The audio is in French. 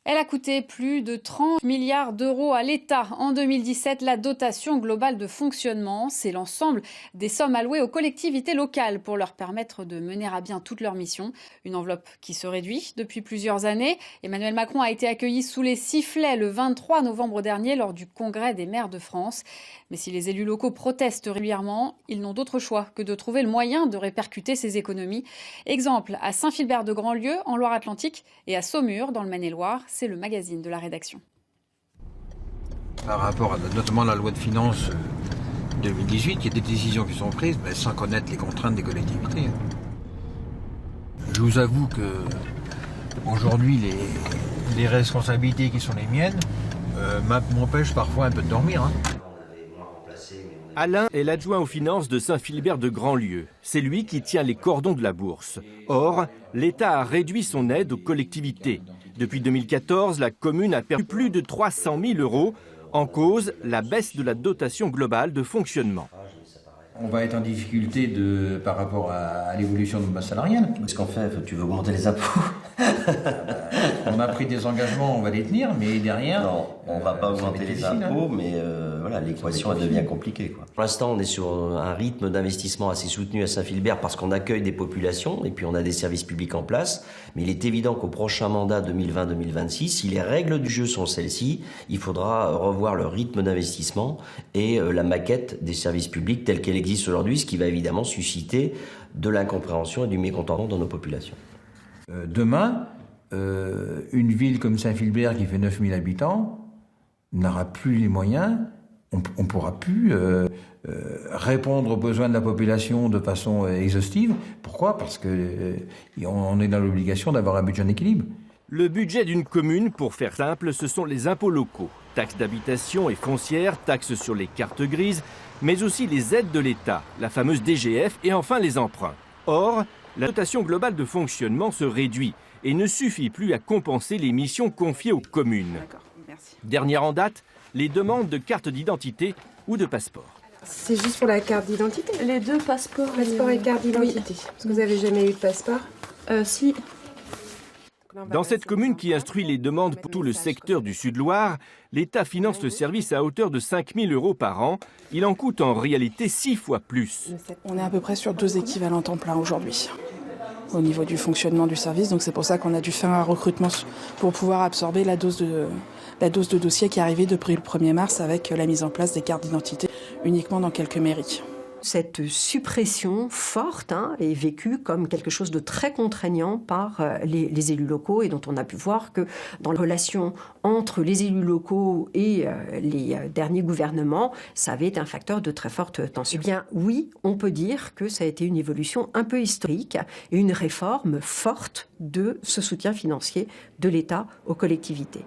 Elle a coûté plus de 30 milliards d'euros à l'État. En 2017, la dotation globale de fonctionnement, c'est l'ensemble des sommes allouées aux collectivités locales pour leur permettre de mener à bien toutes leurs missions. Une enveloppe qui se réduit depuis plusieurs années. Emmanuel Macron a été accueilli sous les sifflets le 23 novembre dernier lors du Congrès des maires de France. Mais si les élus locaux protestent régulièrement, ils n'ont d'autre choix que de trouver le moyen de répercuter ces économies. Exemple à Saint-Philbert-de-Grandlieu, en Loire-Atlantique, et à Saumur, dans le Maine-et-Loire. C'est le magazine de la rédaction. Par rapport à notamment la loi de finances 2018, il y a des décisions qui sont prises mais sans connaître les contraintes des collectivités. Je vous avoue que aujourd'hui les responsabilités qui sont les miennes m'empêchent parfois un peu de dormir. Alain est l'adjoint aux finances de Saint-Philbert-de-Grandlieu. C'est lui qui tient les cordons de la bourse. Or, l'État a réduit son aide aux collectivités. Depuis 2014, la commune a perdu plus de 300 000 euros. En cause, la baisse de la dotation globale de fonctionnement. On va être en difficulté par rapport à l'évolution de masse salariale. Qu'est-ce qu'on fait? Tu veux augmenter les impôts? On a pris des engagements, on va les tenir, mais derrière... Non, on ne va pas augmenter les impôts, mais voilà, l'équation devient compliquée, quoi. Pour l'instant, on est sur un rythme d'investissement assez soutenu à Saint-Philbert parce qu'on accueille des populations et puis on a des services publics en place. Mais il est évident qu'au prochain mandat 2020-2026, si les règles du jeu sont celles-ci, il faudra revoir le rythme d'investissement et la maquette des services publics telle qu'elle existe aujourd'hui, ce qui va évidemment susciter de l'incompréhension et du mécontentement dans nos populations. Demain, une ville comme Saint-Philbert qui fait 9000 habitants n'aura plus les moyens, on ne pourra plus répondre aux besoins de la population de façon exhaustive. Pourquoi? Parce qu'on est dans l'obligation d'avoir un budget en équilibre. Le budget d'une commune, pour faire simple, ce sont les impôts locaux, taxes d'habitation et foncières, taxes sur les cartes grises, mais aussi les aides de l'État, la fameuse DGF et enfin les emprunts. Or, la dotation globale de fonctionnement se réduit et ne suffit plus à compenser les missions confiées aux communes. Dernière en date, les demandes de carte d'identité ou de passeport. C'est juste pour la carte d'identité? Les deux passeports. Passeport et carte d'identité. Oui. Parce que vous n'avez jamais eu de passeport? Si. Dans cette commune qui instruit les demandes pour tout le secteur du Sud-Loire, l'État finance le service à hauteur de 5 000 euros par an. Il en coûte en réalité 6 fois plus. On est à peu près sur 2 équivalents temps plein aujourd'hui au niveau du fonctionnement du service. Donc c'est pour ça qu'on a dû faire un recrutement pour pouvoir absorber la dose de dossiers qui est arrivée depuis le 1er mars avec la mise en place des cartes d'identité uniquement dans quelques mairies. Cette suppression forte est vécue comme quelque chose de très contraignant par les élus locaux et dont on a pu voir que dans la relation entre les élus locaux et les derniers gouvernements, ça avait été un facteur de très forte tension. Eh bien oui, on peut dire que ça a été une évolution un peu historique et une réforme forte de ce soutien financier de l'État aux collectivités.